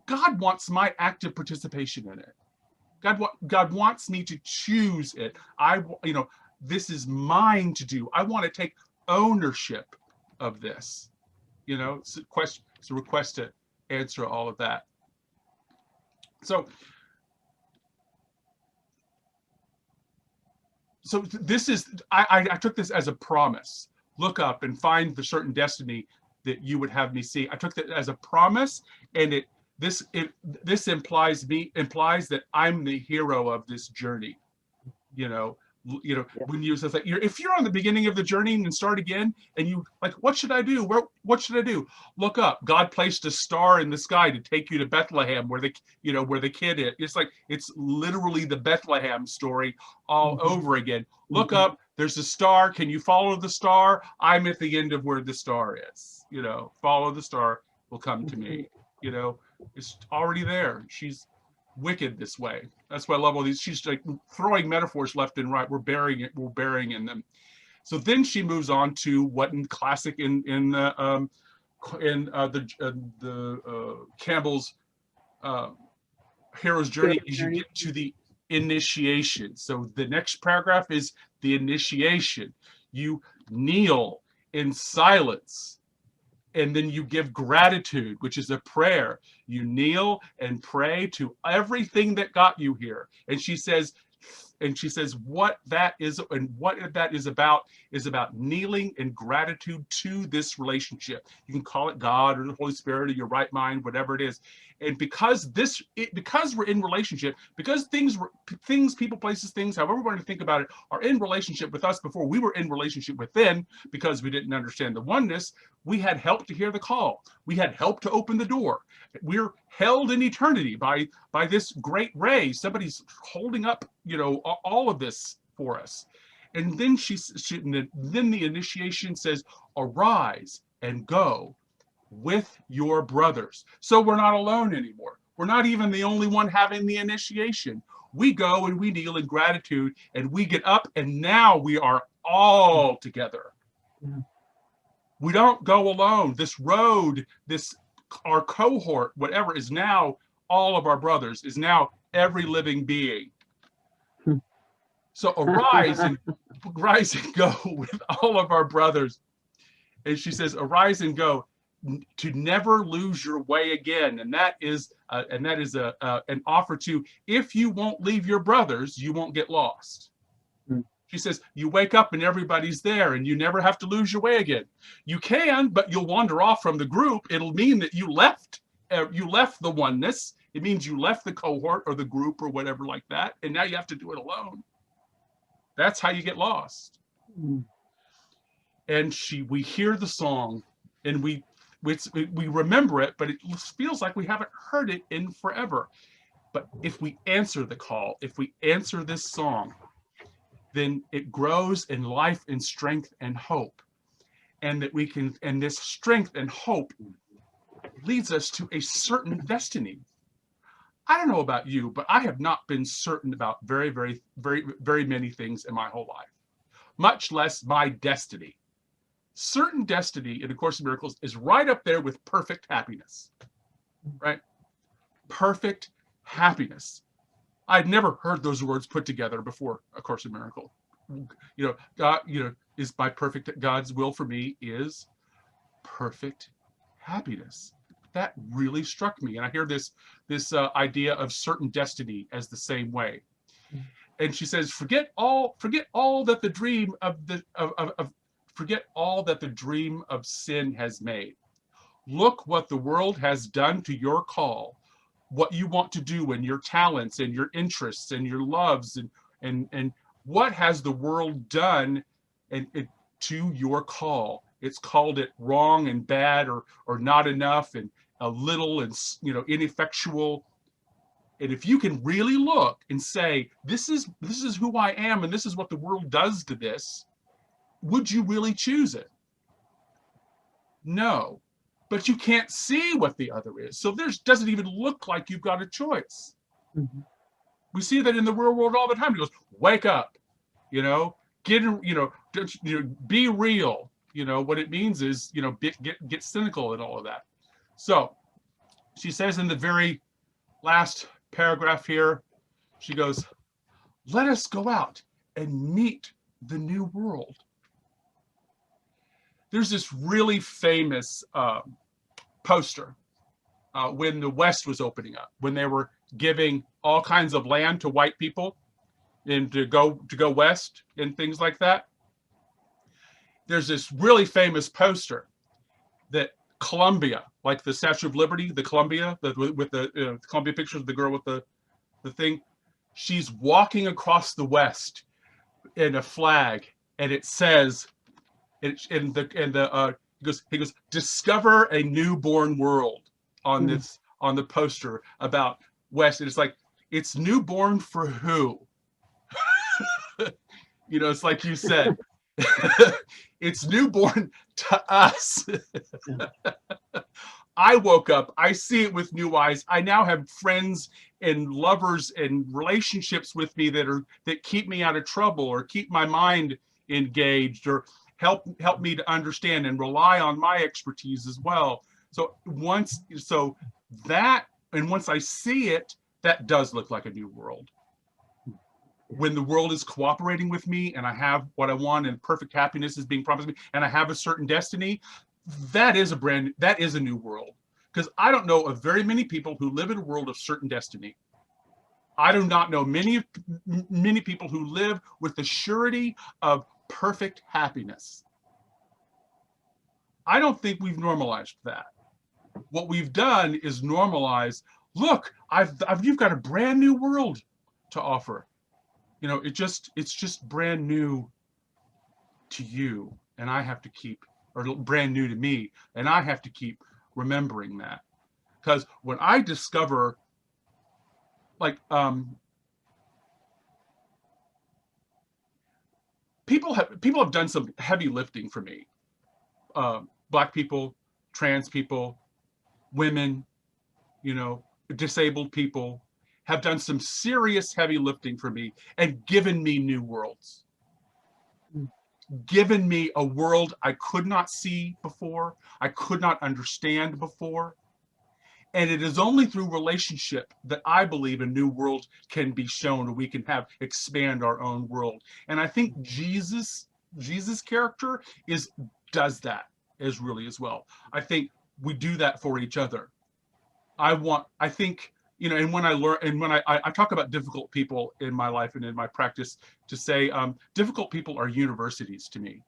C: God wants my active participation in it. God wants me to choose it. This is mine to do. I want to take ownership of this. It's a request to answer all of that. So this is, I took this as a promise. Look up and find the certain destiny that you would have me see. I took that as a promise, and this implies that I'm the hero of this journey. You know,
D: Yeah.
C: when you says like, if you're on the beginning of the journey and start again, and you like, what should I do? What should I do? Look up. God placed a star in the sky to take you to Bethlehem, where the kid is. It's like, it's literally the Bethlehem story all over again. Look up. There's a star. Can you follow the star? I'm at the end of where the star is. You know, follow the star, will come to me. You know, it's already there. She's wicked this way. That's why I love all these. She's like throwing metaphors left and right. We're burying in them. So then she moves on to what in classic in the Campbell's hero's journey is, you get to the initiation. So the next paragraph is the initiation. You kneel in silence, and then you give gratitude, which is a prayer. You kneel and pray to everything that got you here. And she says what that is, and what that is about kneeling in gratitude to this relationship. You can call it God or the Holy Spirit or your right mind, whatever it is. And because we're in relationship, because things, people, places, things, however we want to think about it, are in relationship with us before we were in relationship with them, because we didn't understand the oneness, we had help to hear the call. We had help to open the door. We're held in eternity by this great ray. Somebody's holding up, you know, all of this for us. And then then the initiation says, arise and go with your brothers. So we're not alone anymore. We're not even the only one having the initiation. We go and we kneel in gratitude, and we get up, and now we are all together.
D: Yeah.
C: We don't go alone. This road, our cohort, whatever, is now all of our brothers, is now every living being. So arise and go with all of our brothers. And she says, arise and go, to never lose your way again. And that is an offer to, if you won't leave your brothers, you won't get lost. She says, you wake up and everybody's there, and you never have to lose your way again. You can, but you'll wander off from the group. It'll mean that you left the oneness. It means you left the cohort or the group or whatever like that. And now you have to do it alone. That's how you get lost. And we hear the song, and we remember it, but it feels like we haven't heard it in forever. But if we answer the call, if we answer this song, then it grows in life and strength and hope. And that we can, and this strength and hope leads us to a certain destiny. I don't know about you, but I have not been certain about very, very, very, very many things in my whole life, much less my destiny. Certain destiny in A Course in Miracles is right up there with perfect happiness, right? Perfect happiness. I'd never heard those words put together before A Course in Miracles. You know, God, you know, is by perfect, God's will for me is perfect happiness. That really struck me. And I hear this idea of certain destiny as the same way. And she says, forget all that the dream of sin has made. Look what the world has done to your call, what you want to do, and your talents and your interests and your loves, and what has the world done to your call. It's called it wrong and bad, or not enough, and a little, and ineffectual. And if you can really look and say, this is who I am, and this is what the world does to this, would you really choose it? No. But you can't see what the other is. So doesn't even look like you've got a choice. Mm-hmm. We see that in the real world all the time. He goes, wake up, be real. What it means is, get cynical and all of that. So she says in the very last paragraph here, she goes, let us go out and meet the new world. There's this really famous poster when the West was opening up, when they were giving all kinds of land to white people and to go west and things like that. There's this really famous poster that Columbia, like the Statue of Liberty, the Columbia, with the Columbia pictures of the girl with the thing, she's walking across the West a flag, and it says, he goes, discover a newborn world on the poster about West. And it's like, it's newborn for who? It's like you said, it's newborn to us. I woke up, I see it with new eyes. I now have friends and lovers and relationships with me that keep me out of trouble, or keep my mind engaged, or help me to understand and rely on my expertise as well. So once I see it, that does look like a new world. When the world is cooperating with me, and I have what I want, and perfect happiness is being promised me, and I have a certain destiny, that is a new world. Because I don't know of very many people who live in a world of certain destiny. I do not know many people who live with the surety of perfect happiness. I don't think we've normalized that. What we've done is normalize, look, you've got a brand new world to offer. It's just brand new to you, and I have to keep, or brand new to me, and I have to keep remembering that. Because when I discover, like, people have done some heavy lifting for me. Black people, trans people, women, disabled people have done some serious heavy lifting for me and given me new worlds. Given me a world I could not see before, I could not understand before. And it is only through relationship that I believe a new world can be shown, or we can expand our own world. And I think Jesus' character does that as well. I think we do that for each other. I think, and when I learn, and when I talk about difficult people in my life and in my practice, to say difficult people are universities to me,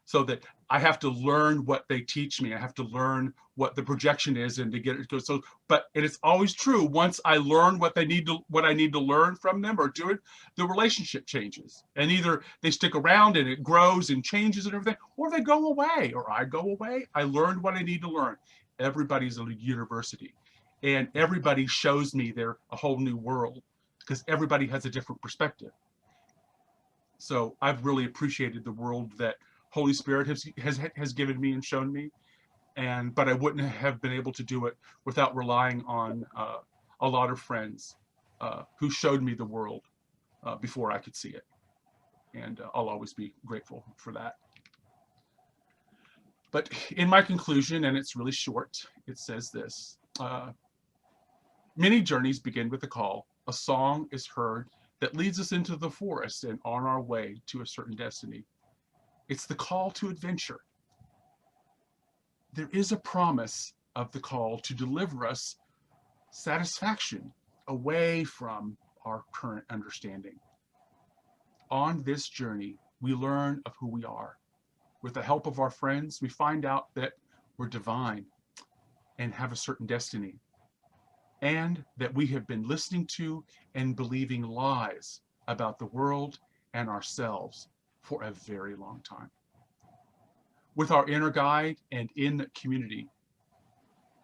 C: so that I have to learn what they teach me. I have to learn what the projection is, and to get it. So, and it's always true. Once I learn what I need to learn from them or do it, the relationship changes, and either they stick around and it grows and changes and everything, or they go away, or I go away. I learned what I need to learn. Everybody's a university, and everybody shows me a whole new world, because everybody has a different perspective. So I've really appreciated the world that Holy Spirit has given me and shown me, but I wouldn't have been able to do it without relying on a lot of friends who showed me the world before I could see it, and I'll always be grateful for that. But in my conclusion, and it's really short, it says this: many journeys begin with a call. A song is heard that leads us into the forest and on our way to a certain destiny. It's the call to adventure. There is a promise of the call to deliver us satisfaction away from our current understanding. On this journey, we learn of who we are. With the help of our friends, we find out that we're divine and have a certain destiny, and that we have been listening to and believing lies about the world and ourselves for a very long time. With our inner guide and in community,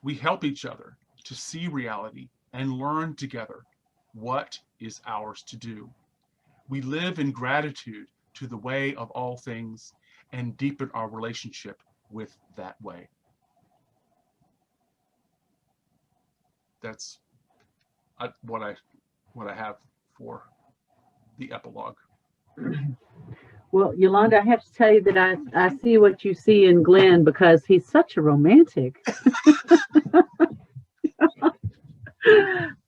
C: we help each other to see reality and learn together what is ours to do. We live in gratitude to the way of all things and deepen our relationship with that way. That's what I have for the epilogue.
D: Well, Yolanda, I have to tell you that I see what you see in Glenn, because he's such a romantic.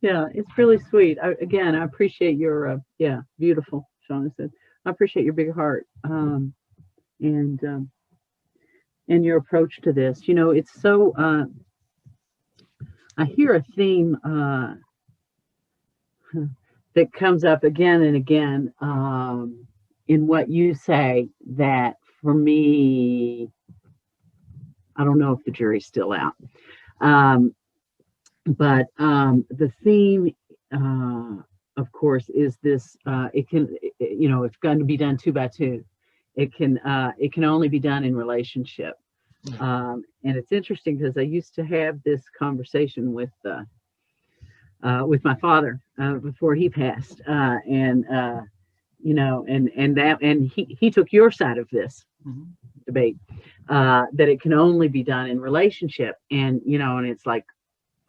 D: Yeah, it's really sweet. I appreciate your, beautiful, Shauna said. I appreciate your big heart and your approach to this. It's so, I hear a theme that comes up again and again in what you say, that for me, I don't know if the jury's still out, but the theme of course, is this, it's going to be done 2 by 2. It can only be done in relationship. And it's interesting because I used to have this conversation with my father before he passed, and he took your side of this debate, that it can only be done in relationship, and it's like,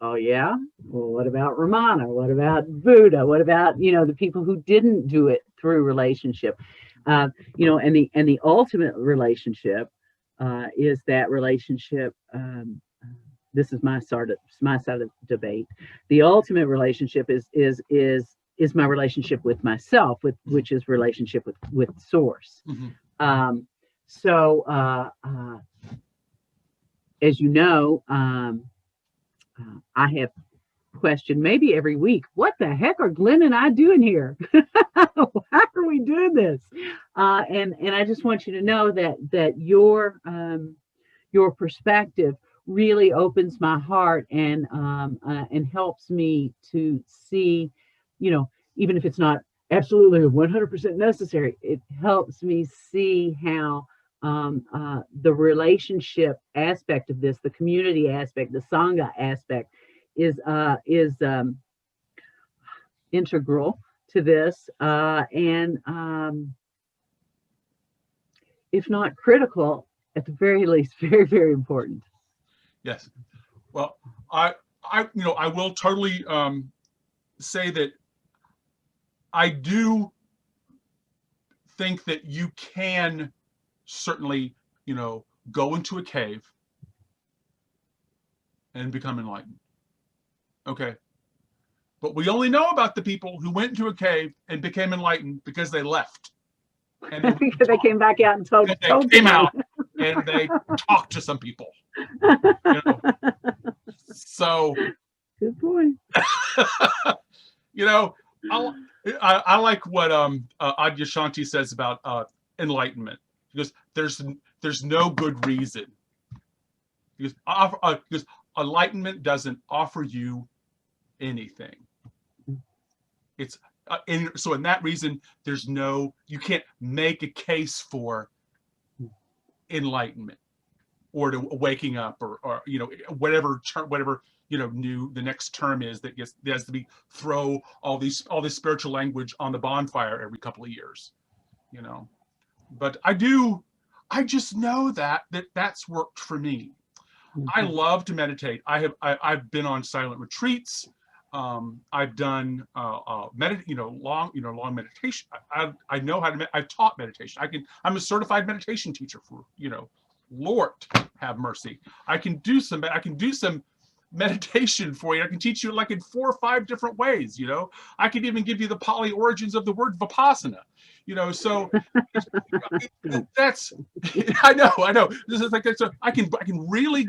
D: oh yeah, well, what about Ramana? What about Buddha? What about the people who didn't do it through relationship? And the ultimate relationship is that relationship. This is my side of the debate. The ultimate relationship is my relationship with myself, which is relationship with Source. As you know, I have questioned maybe every week, what the heck are Glenn and I doing here? How are we doing this? And I just want you to know that your perspective really opens my heart and helps me to see, even if it's not absolutely 100% necessary, it helps me see how the relationship aspect of this, the community aspect, the Sangha aspect is integral to this, and if not critical, at the very least, very, very important.
C: Yes. Well, I will totally say that I do think that you can certainly, go into a cave and become enlightened. Okay. But we only know about the people who went into a cave and became enlightened because they left. And
D: because they came back out and told
C: they came out and they talked to some people. So
D: good point.
C: I like what Adyashanti says about enlightenment. Because there's no good reason. Because enlightenment doesn't offer you anything. It's so in that reason, you can't make a case for enlightenment or to waking up or whatever new the next term is that has to be throw all this spiritual language on the bonfire every couple of years, But I just know that's worked for me. I love to meditate. I've been on silent retreats. I've done long meditation. I know how to. I've taught meditation. I'm a certified meditation teacher for Lord have mercy. I can do some meditation for you. I can teach you like in 4 or 5 different ways. I could even give you the Pali origins of the word vipassana. So that's I know. This is like so I can really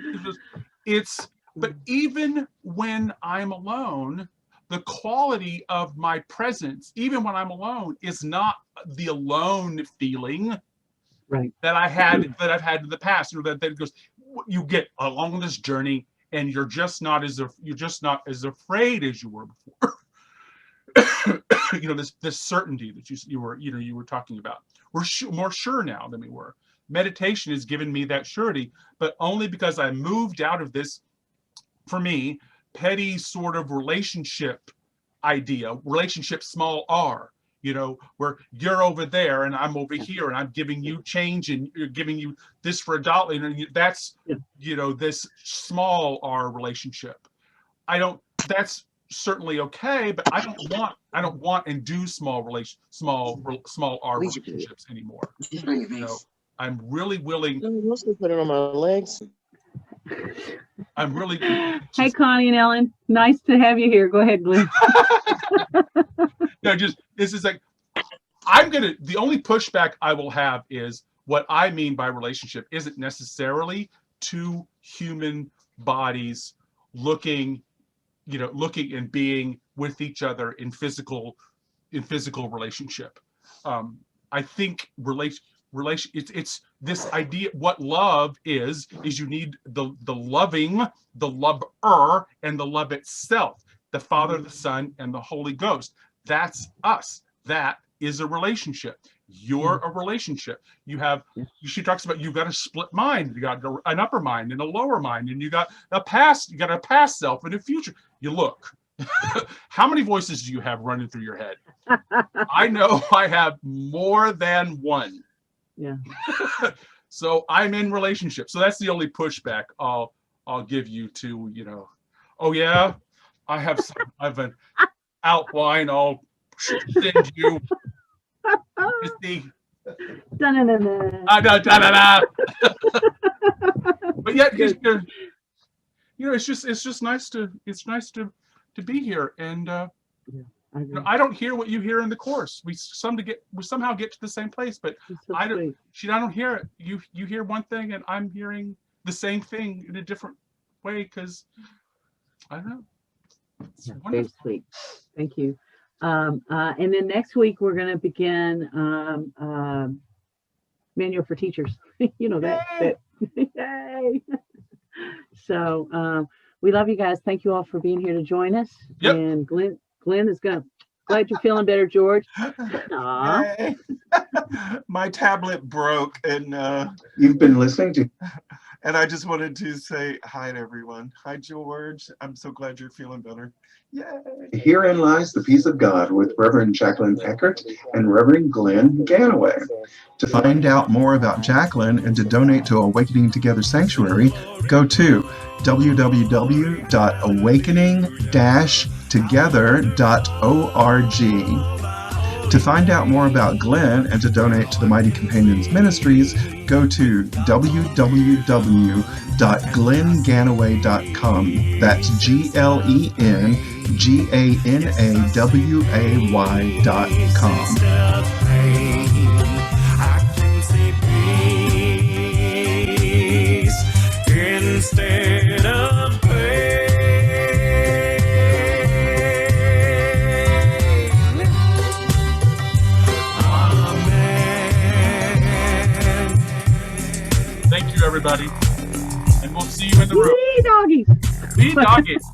C: but even when I'm alone, the quality of my presence, even when I'm alone, is not the alone feeling that I've had in the past. That it goes, you get along this journey and you're just not as afraid as you were before. This certainty that you were talking about. We're more sure now than we were. Meditation has given me that surety, but only because I moved out of this, for me, petty sort of relationship small r, where you're over there and I'm over here and I'm giving you change and you're giving you this for $1, and that's this small r relationship. That's certainly okay, but I don't want and do small r relationships anymore. I'm really willing.
E: Put it on my legs.
C: I'm really.
D: Hey, Connie and Ellen, nice to have you here. Go ahead, Glenn.
C: No, this is like the only pushback I will have is what I mean by relationship isn't necessarily 2 human bodies looking and being with each other in physical relationship. I think it's this idea. What love is you need the loving, the lover, and the love itself, the Father, the Son, and the Holy Ghost. That's us. That is a relationship. You're a relationship. She talks about, you've got a split mind. You got an upper mind and a lower mind, and you got a past self and a future. You look. How many voices do you have running through your head? I know I have more than one.
D: Yeah.
C: So I'm in relationship. So that's the only pushback I'll give you to, oh yeah, I have an outline I'll send you. But yet, it's just nice to be here, and I don't hear what you hear in the course. We somehow get to the same place, but I don't hear it. You hear one thing, and I'm hearing the same thing in a different way, because I don't know.
D: Very sweet. Thank you. And then next week we're going to begin Manual for Teachers. That. Yay! So we love you guys. Thank you all for being here to join us.
C: Yep.
D: And Glenn is glad you're feeling better, George.
F: My tablet broke, and
G: you've been listening to.
F: And I just wanted to say hi to everyone. Hi, George. I'm so glad you're feeling better. Yay!
G: Herein Lies the Peace of God with Reverend Jacquelyn Eckert and Reverend Glen Ganaway. To find out more about Jacquelyn and to donate to Awakening Together Sanctuary, go to www.awakening-together.org. To find out more about Glen and to donate to the Mighty Companions Ministries, go to www.glenganaway.com. That's GLENGANAWAY.com.
B: I can see peace instead of pain. Amen.
C: Thank you, everybody, and we'll see you in the room.
D: Be doggies.
C: Be doggies.